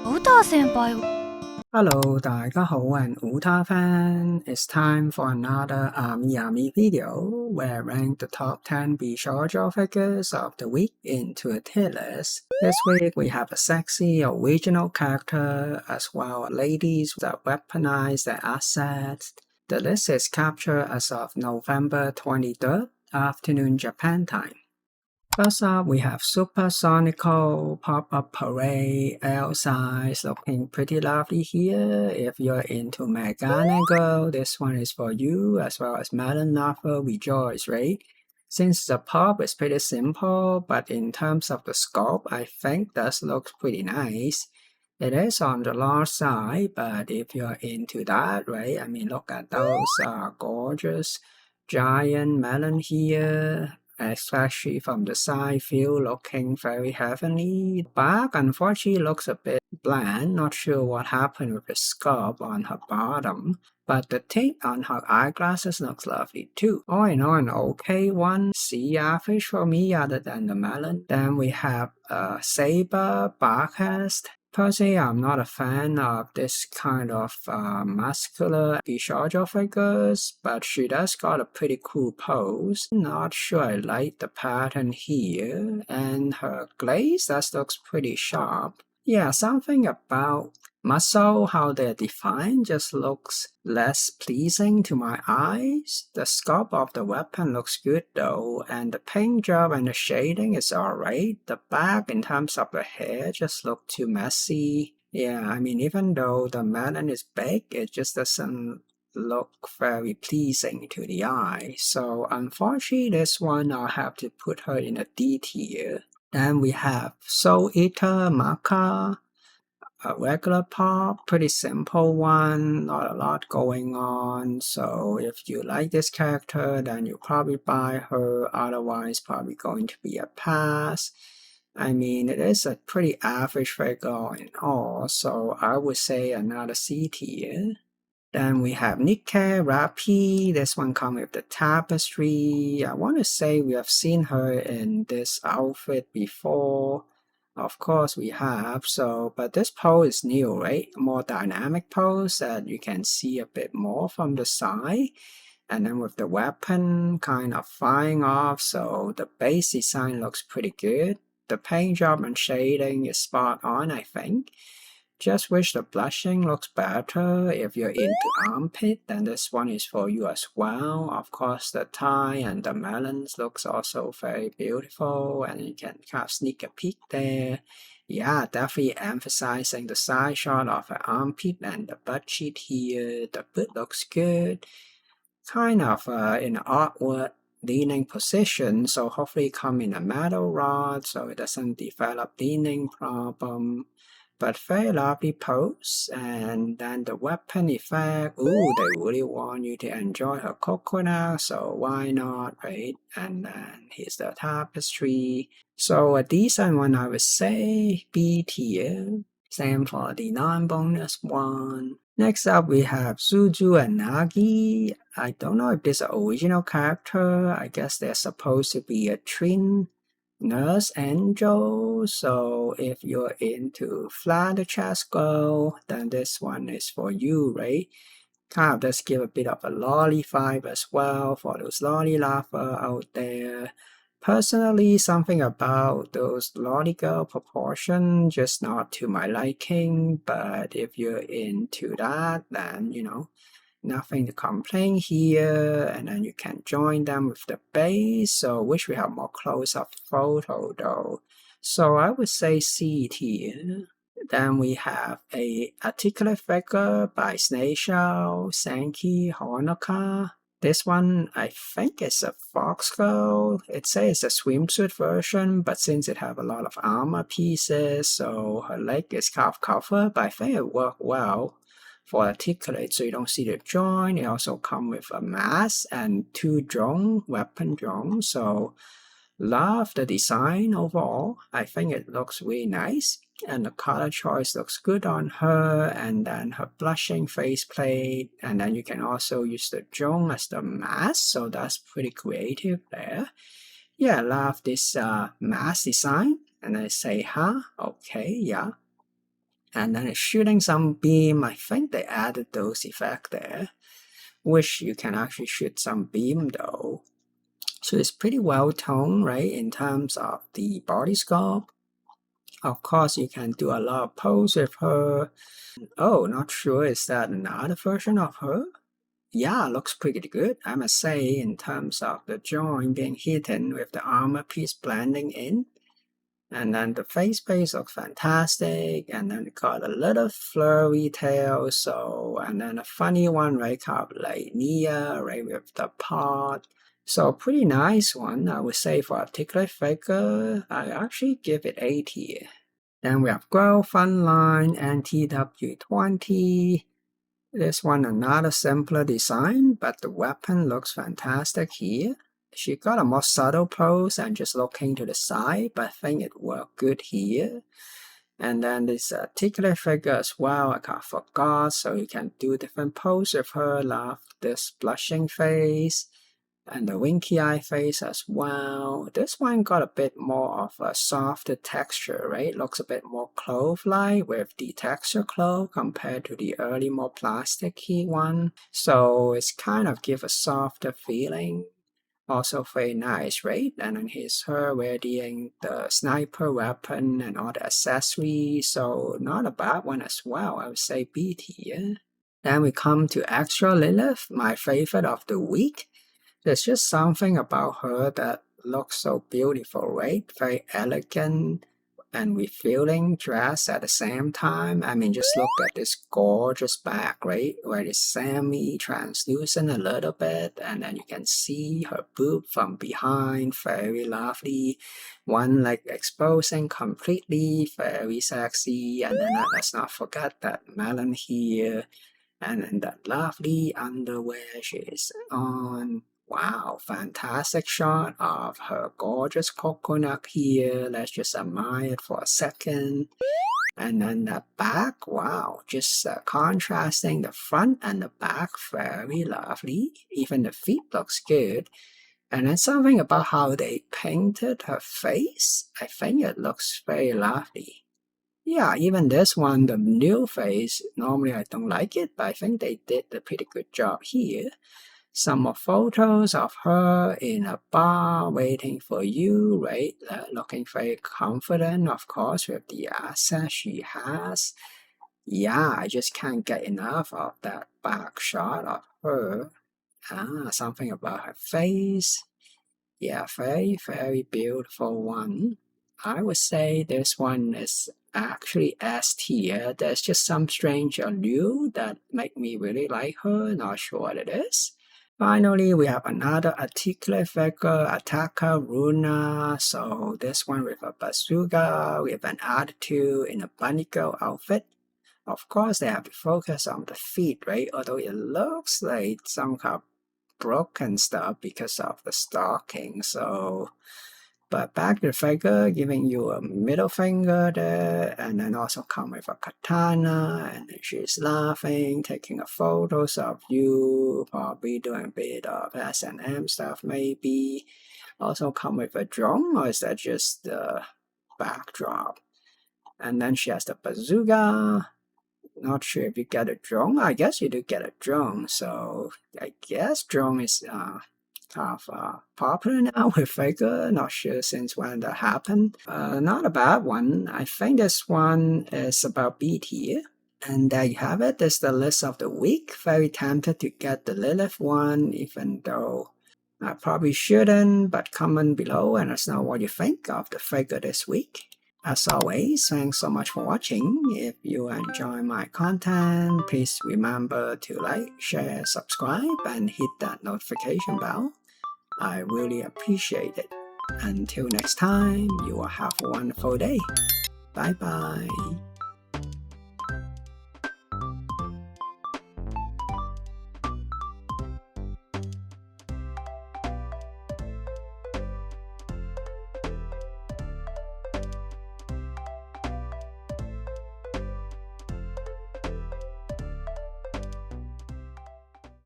Utaha 先輩は Hello, 大家好 and Utaha fan. It's time for another AmiAmi video where I rank the top 10 Bishoujo figures of the week into a tier list. This week we have a sexy original character as well as ladies that weaponize their assets. The list is captured as of November 23rd, afternoon Japan time. First up, we have Supersonical Pop-Up Parade L size looking pretty lovely here. If you're into Megane Girl, this one is for you, as well as Melon Lover Rejoice, right? Since the pop is pretty simple, but in terms of the sculpt, I think this looks pretty nice. It is on the large side, but if you're into that, right? I mean, look at those gorgeous giant melon here, especially from the side view, looking very heavenly. The back unfortunately looks a bit bland, not sure what happened with the sculpt on her bottom, but the tint on her eyeglasses looks lovely too. All in all, an okay one, C average for me other than the melon. Then we have Saber Barcast. Personally, I'm not a fan of this kind of muscular Bishoujo figures, but she does got a pretty cool pose. Not sure I like the pattern here, and her glaze that looks pretty sharp. Yeah, something about muscle, how they're defined, just looks less pleasing to my eyes. The sculpt of the weapon looks good though, and the paint job and the shading is alright. The back in terms of the hair just look too messy. Yeah, I mean, even though the melon is big, it just doesn't look very pleasing to the eye. So unfortunately, this one I'll have to put her in a D tier. Then we have Soul Eater Maka, a regular pop, pretty simple one, not a lot going on. So if you like this character, then you probably buy her, otherwise probably going to be a pass. I mean, it is a pretty average figure in all, so I would say another C tier. Then we have Nikke Rapi. This one comes with the tapestry. I want to say we have seen her in this outfit before. Of course we have. So, but this pose is new, right? More dynamic pose that you can see a bit more from the side. And then with the weapon kind of flying off, so the base design looks pretty good. The paint job and shading is spot on, I think. Just wish the blushing looks better. If you're into armpit, then this one is for you as well. Of course, the tie and the melons looks also very beautiful, and you can kind of sneak a peek there. Yeah, definitely emphasizing the side shot of the armpit and the butt cheek here. The butt looks good. Kind of in an awkward leaning position, so hopefully come in a metal rod so it doesn't develop leaning problem. But very lovely pose, and then the weapon effect, ooh, they really want you to enjoy her coconut, so why not, right? And then here's the tapestry. So a decent one, I would say, B tier. Same for the non-bonus one. Next up, we have Suzu Nagi. I don't know if this is an original character. I guess they're supposed to be a twin Nurse Angel. So if you're into flat chest girl, then this one is for you, right? Kind of does give a bit of a lolly vibe as well for those lolly lover out there. Personally, something about those lolly girl proportion just not to my liking, but if you're into that, then nothing to complain here, and then you can join them with the base. So wish we have more close-up photo though. So I would say C tier. Then we have a articulate figure by Snail Sankey Honoka. This one, I think is a fox girl. It says it's a swimsuit version, but since it have a lot of armor pieces, so her leg is half covered, but I think it worked well for articulate, so you don't see the joint. It also comes with a mask and two weapon drones. So love the design overall. I think it looks really nice, and the color choice looks good on her, and then her blushing faceplate, and then you can also use the drone as the mask, so that's pretty creative there. Yeah, love this mask design, and I say, huh? Okay, yeah. and then it's shooting some beam. I think they added those effects there. Wish you can actually shoot some beam though. So it's pretty well toned, right, in terms of the body sculpt. Of course, you can do a lot of pose with her. Oh, not sure, is that another version of her? Yeah, looks pretty good, I must say, in terms of the joint being hidden with the armor piece blending in. And then the face base looks fantastic, and then it got a little flurry tail, so, and then a funny one, right, kind of like Nia, right, with the pot. So pretty nice one, I would say, for a particular figure. I actually give it A tier. Then we have Grow Funline and TW20. This one another simpler design, but the weapon looks fantastic here. She got a more subtle pose and just looking to the side, but I think it worked good here. And then this particular figure as well, I kind of forgot, so you can do different poses with her. Love this blushing face and the winky eye face as well. This one got a bit more of a softer texture, right? Looks a bit more clove-like with the texture clove compared to the early more plasticky one. So it's kind of give a softer feeling. Also very nice, right? And then here's her wearing the sniper weapon and all the accessories, so not a bad one as well. I would say B tier. Then we come to Extra Lilith, my favorite of the week. There's just something about her that looks so beautiful, right? Very elegant and revealing dress at the same time. I mean, just look at this gorgeous back, right? Where it's semi-translucent a little bit, and then you can see her boob from behind. Very lovely. One leg exposing completely, very sexy. And then let's not forget that melon here. And then that lovely underwear she's on. Wow, fantastic shot of her gorgeous coconut here. Let's just admire it for a second. And then the back, wow, just contrasting the front and the back, very lovely. Even the feet looks good. And then something about how they painted her face, I think it looks very lovely. Yeah, even this one, the new face, normally I don't like it, but I think they did a pretty good job here. Some more photos of her in a bar waiting for you, right? Looking very confident, of course, with the assets she has. Yeah, I just can't get enough of that back shot of her. Something about her face. Yeah, very, very beautiful one. I would say this one is actually S tier. There's just some strange allure that make me really like her. Not sure what it is. Finally, we have another articulate figure, Attacker Runa. So this one with a bazooka, with an attitude in a bunny girl outfit. Of course, they have to focus on the feet, right? Although it looks like some kind of broken stuff because of the stocking. So, but back to the figure, giving you a middle finger there, and then also come with a katana, and then she's laughing, taking a photos of you, probably doing a bit of S&M stuff maybe. Also come with a drone, or is that just the backdrop? And then she has the bazooka. Not sure if you get a drone. I guess you do get a drone, so I guess drone is kind of popular now with figure. Not sure since when that happened. Not a bad one. I think this one is about B tier. And there you have it. This is the list of the week. Very tempted to get the Lilith one, even though I probably shouldn't, but comment below and let us know what you think of the figure this week. As always, thanks so much for watching. If you enjoy my content, please remember to like, share, subscribe, and hit that notification bell. I really appreciate it. Until next time, you will have a wonderful day. Bye bye.